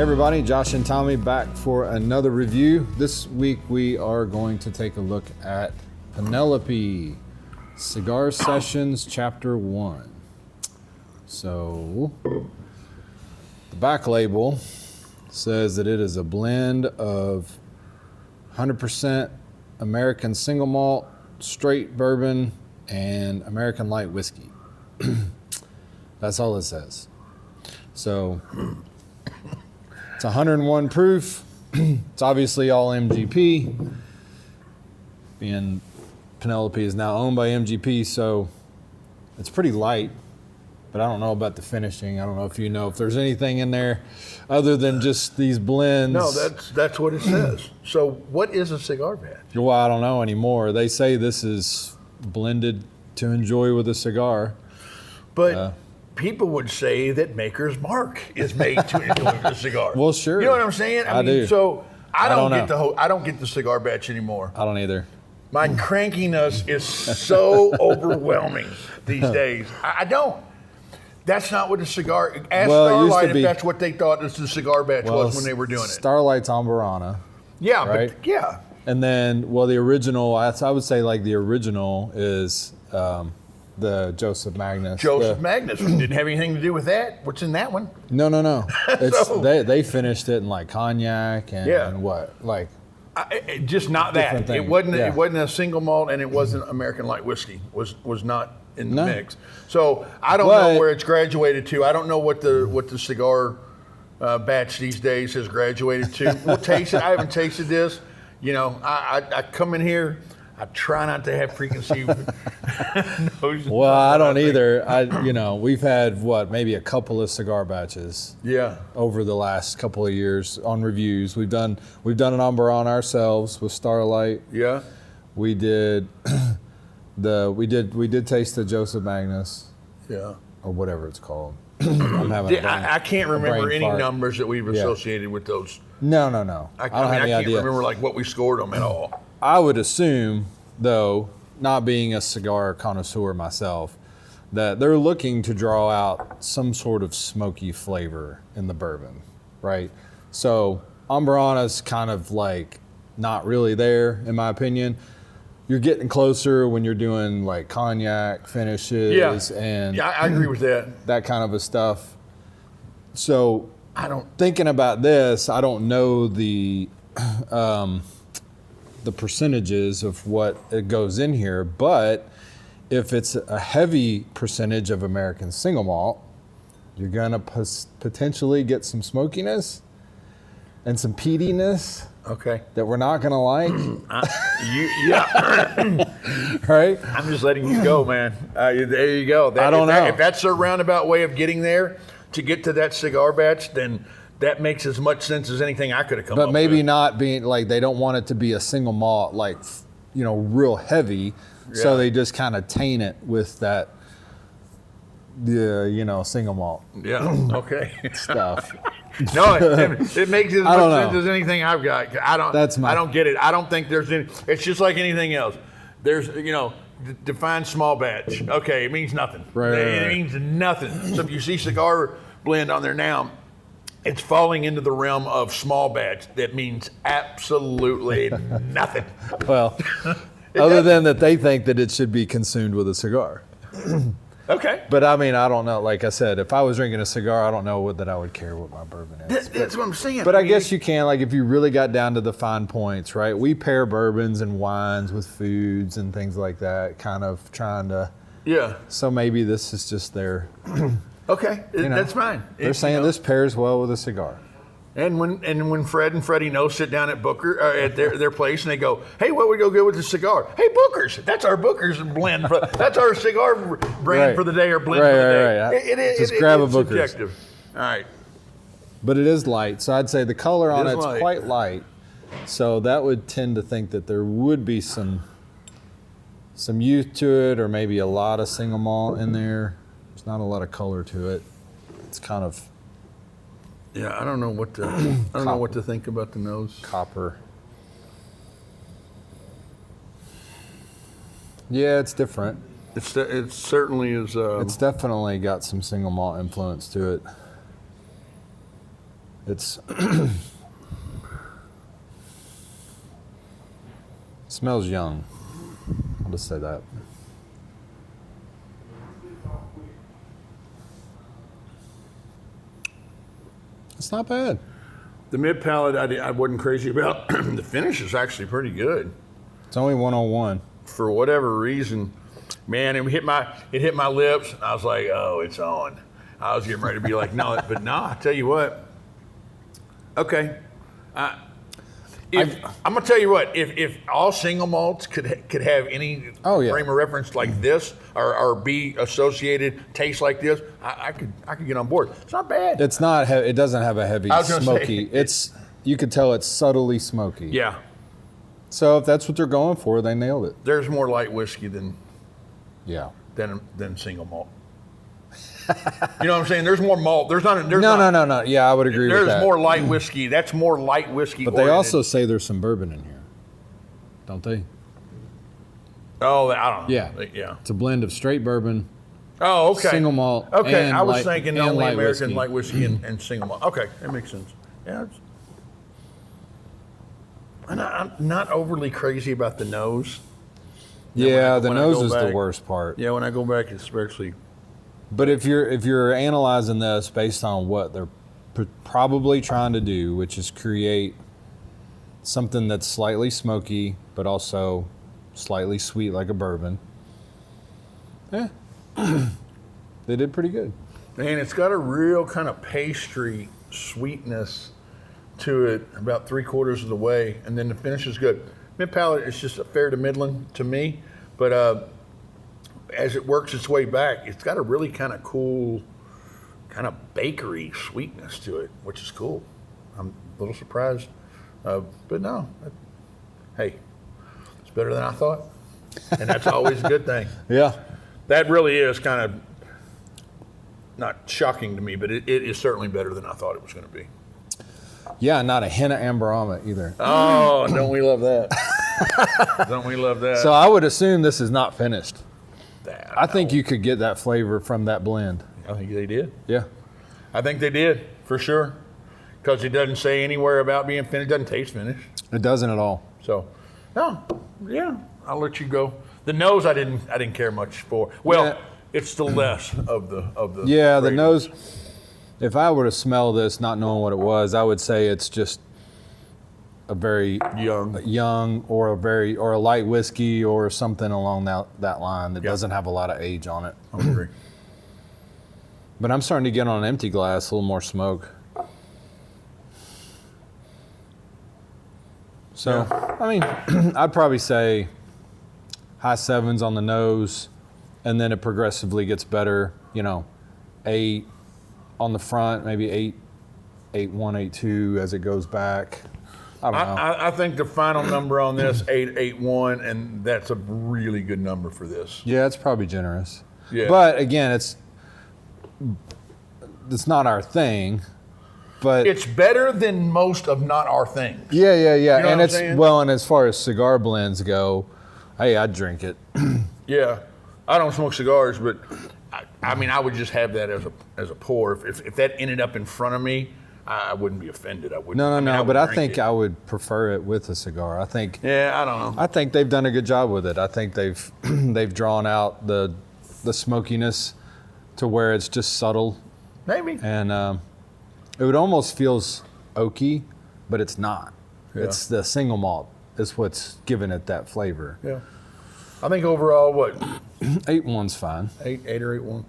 Everybody, Josh and Tommy back for another review. This week we are going to take a look at Penelope Cigar Sessions Chapter 1. So, the back label says that it is a blend of 100% American single malt, straight bourbon, and American light whiskey. That's all it says. So, it's 101 proof. It's obviously all MGP. And Penelope is now owned by MGP, so it's pretty light. But I don't know about the finishing. I don't know if you know if there's anything in there other than just these blends. No, that's what it says. So what is a cigar batch? Well, I don't know anymore. They say this is blended to enjoy with a cigar. But people would say that Maker's Mark is made to enjoy with a cigar. Well, sure. You know what I'm saying? I do. So I don't know. get the cigar batch anymore. I don't either. My crankiness is so overwhelming these days. I don't. That's not what a cigar. Ask Starlight if that's what they thought the cigar batch was when they were doing it. Starlight's Ambarana. Yeah, right? But yeah. And then, the original, I would say like the original is the Joseph Magnus. Magnus didn't have anything to do with that. What's in that one? No. It's, they finished it in like cognac and what? Like just not that. thing. It wasn't a single malt, and it wasn't American light whiskey. Was not in the mix. So I don't know where it's graduated to. I don't know what the cigar batch these days has graduated to. We'll taste it. I haven't tasted this. You know, I come in here. I try not to have preconceived notions. Well, I don't either. We've had maybe a couple of cigar batches. Yeah. Over the last couple of years on reviews, we've done an Ambarana ourselves with Starlight. Yeah. We did we did taste the Joseph Magnus. Yeah. Or whatever it's called. I can't remember any numbers that we've associated with those. No. I can't remember what we scored them at all. I would assume, though, not being a cigar connoisseur myself, that they're looking to draw out some sort of smoky flavor in the bourbon, right? So Ambarana's kind of like not really there, in my opinion. You're getting closer when you're doing like cognac finishes and I agree with that. That kind of a stuff. So thinking about this, I don't know the percentages of what it goes in here, but if it's a heavy percentage of American single malt, you're gonna potentially get some smokiness and some peatiness. Okay. That we're not gonna like. Right? I'm just letting you go, man. There you go. I don't know. If that's a roundabout way of getting there to get to that cigar batch, then that makes as much sense as anything I could have come up with. But maybe not being like they don't want it to be a single malt, like real heavy. Yeah. So they just kind of taint it with that, single malt. Yeah. Okay. Stuff. No, it makes as much sense as anything I've got. I don't get it. I don't think there's any. It's just like anything else. There's define small batch. Okay, it means nothing. Right. It means nothing. So if you see cigar blend on there now, it's falling into the realm of small batch. That means absolutely nothing. Well, other than that they think that it should be consumed with a cigar. Okay. But I mean, I don't know. Like I said, if I was drinking a cigar, I don't know that I would care what my bourbon is. That's what I'm saying. But I guess you can, like if you really got down to the fine points, right? We pair bourbons and wines with foods and things like that, kind of trying to. Yeah. So maybe this is just their. Okay, that's fine. They're saying this pairs well with a cigar. And when Fred and Freddie No sit down at Booker at their place and they go, hey, what would go good with the cigar? Hey, Booker's. That's our Booker's blend. That's our cigar brand for the day or blend for the day. Right. Just grab a Booker's. Subjective. All right. But it is light, so I'd say the color on it's quite light. So that would tend to think that there would be some youth to it, or maybe a lot of single malt in there. There's not a lot of color to it. It's kind of. Yeah, I don't know what to think about the nose. Copper. Yeah, it's different. It certainly is. It's definitely got some single malt influence to it. It's smells young. I'll just say that. It's not bad. The mid palate I wasn't crazy about. The finish is actually pretty good. It's only 101. For whatever reason, man, it hit my lips. I was like, oh, it's on. I was getting ready to be like, no, but no, I tell you what. Okay. I'm gonna tell you what. If all single malts could have any frame of reference like this, or be associated taste like this, I could get on board. It's not bad. It's not. It doesn't have a heavy smoky. You could tell it's subtly smoky. Yeah. So if that's what they're going for, they nailed it. There's more light whiskey than single malt. You know what I'm saying? There's more malt. No. Yeah, I would agree with that. There's more light whiskey. That's more light whiskey. But they also say there's some bourbon in here, don't they? Oh, I don't know. Yeah. It's a blend of straight bourbon. Oh, okay. Single malt. Okay, I was thinking only light American whiskey. light whiskey and single malt. Okay, that makes sense. Yeah. And I'm not overly crazy about the nose. Yeah, the nose is the worst part. Yeah, when I go back, it's especially. But if you're analyzing this based on what they're probably trying to do, which is create something that's slightly smoky but also slightly sweet like a bourbon, they did pretty good. Man, it's got a real kind of pastry sweetness to it about 3/4 of the way, and then the finish is good. Mid palate is just a fair to middling to me, but as it works its way back, it's got a really kind of cool, kind of bakery sweetness to it, which is cool. I'm a little surprised, but no, hey, it's better than I thought, and that's always a good thing. Yeah, that really is kind of not shocking to me, but it is certainly better than I thought it was going to be. Yeah, not a hint of amber almond either. Oh, don't we love that? Don't we love that? So I would assume this is not finished. I think know. you could get that flavor from that blend. I think they did. Yeah. I think they did, for sure. Because it doesn't say anywhere about being finished. It doesn't taste finished. It doesn't at all. So, no, yeah, I'll let you go. The nose I didn't care much for. Well, it's the less of the Yeah, the flavors. nose. If I were to smell this, not knowing what it was, I would say it's just a very young or a light whiskey or something along that line that doesn't have a lot of age on it. I agree. But I'm starting to get on an empty glass, a little more smoke. So, I mean, I'd probably say high 7s on the nose, and then it progressively gets better. 8 on the front, maybe 8.1, 8.2 as it goes back. I don't know. I think the final number on this, 8.81, and that's a really good number for this. Yeah, it's probably generous. Yeah. But again, it's not our thing. But it's better than most of not our things. Yeah. You know And what I'm saying? and as far as cigar blends go, hey, I'd drink it. Yeah. I don't smoke cigars, but I mean, I would just have that as a pour. If that ended up in front of me, I wouldn't be offended. I wouldn't. No. But I think I would prefer it with a cigar. I think. Yeah, I don't know. I think they've done a good job with it. I think they've drawn out the smokiness to where it's just subtle. Maybe. And it would almost feels oaky, but it's not. Yeah. It's the single malt is what's giving it that flavor. Yeah. I think overall, what? 8.1's fine. 8 or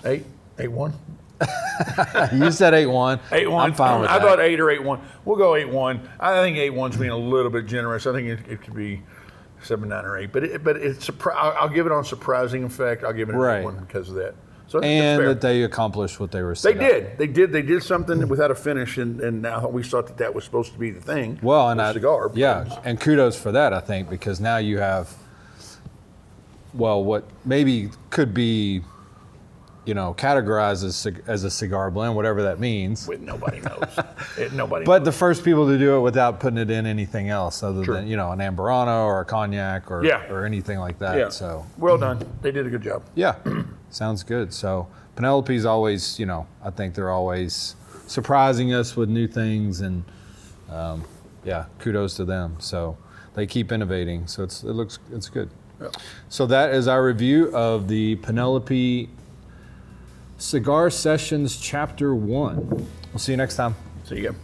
8.1? 8.1? You said 8.1. 8.1. I'm fine with that. I thought 8 or 8.1. We'll go 8.1. I think 8.1's being a little bit generous. I think it could be 7, 9, or 8. But it's I'll give it on surprising effect. I'll give it an 8.1 because of that. So I think that's fair. That they accomplished what they were saying. They did something without a finish, and now we thought that was supposed to be the thing. Well, and cigar. And kudos for that, I think, because now you have, what maybe could be, categorized as a cigar blend, whatever that means. Nobody knows. Nobody. But knows. the first people to do it without putting it in anything else other than an Amburano or a cognac or anything like that. Yeah. So well done. They did a good job. Yeah, sounds good. So Penelope's always, I think they're always surprising us with new things, and yeah, kudos to them. So they keep innovating. So it's good. Yeah. So that is our review of the Penelope Cigar Sessions Chapter 1. We'll see you next time. See you.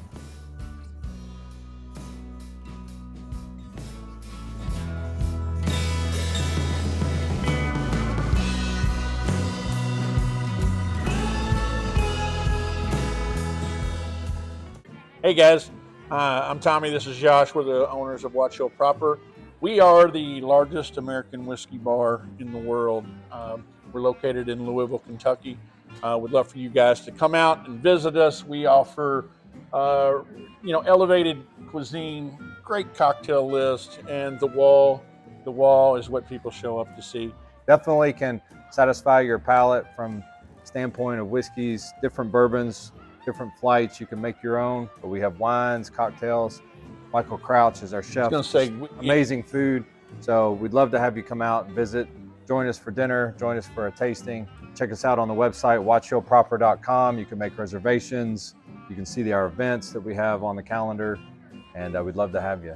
Hey guys, I'm Tommy. This is Josh. We're the owners of Watch Hill Proper. We are the largest American whiskey bar in the world. We're located in Louisville, Kentucky. We'd love for you guys to come out and visit us. We offer, elevated cuisine, great cocktail list, and the wall is what people show up to see. Definitely can satisfy your palate from standpoint of whiskeys, different bourbons, different flights. You can make your own, but we have wines, cocktails. Michael Crouch is our chef. I was going to say, amazing food. So we'd love to have you come out and visit. Join us for dinner, join us for a tasting. Check us out on the website, watchhillproper.com. You can make reservations. You can see our events that we have on the calendar, and we'd love to have you.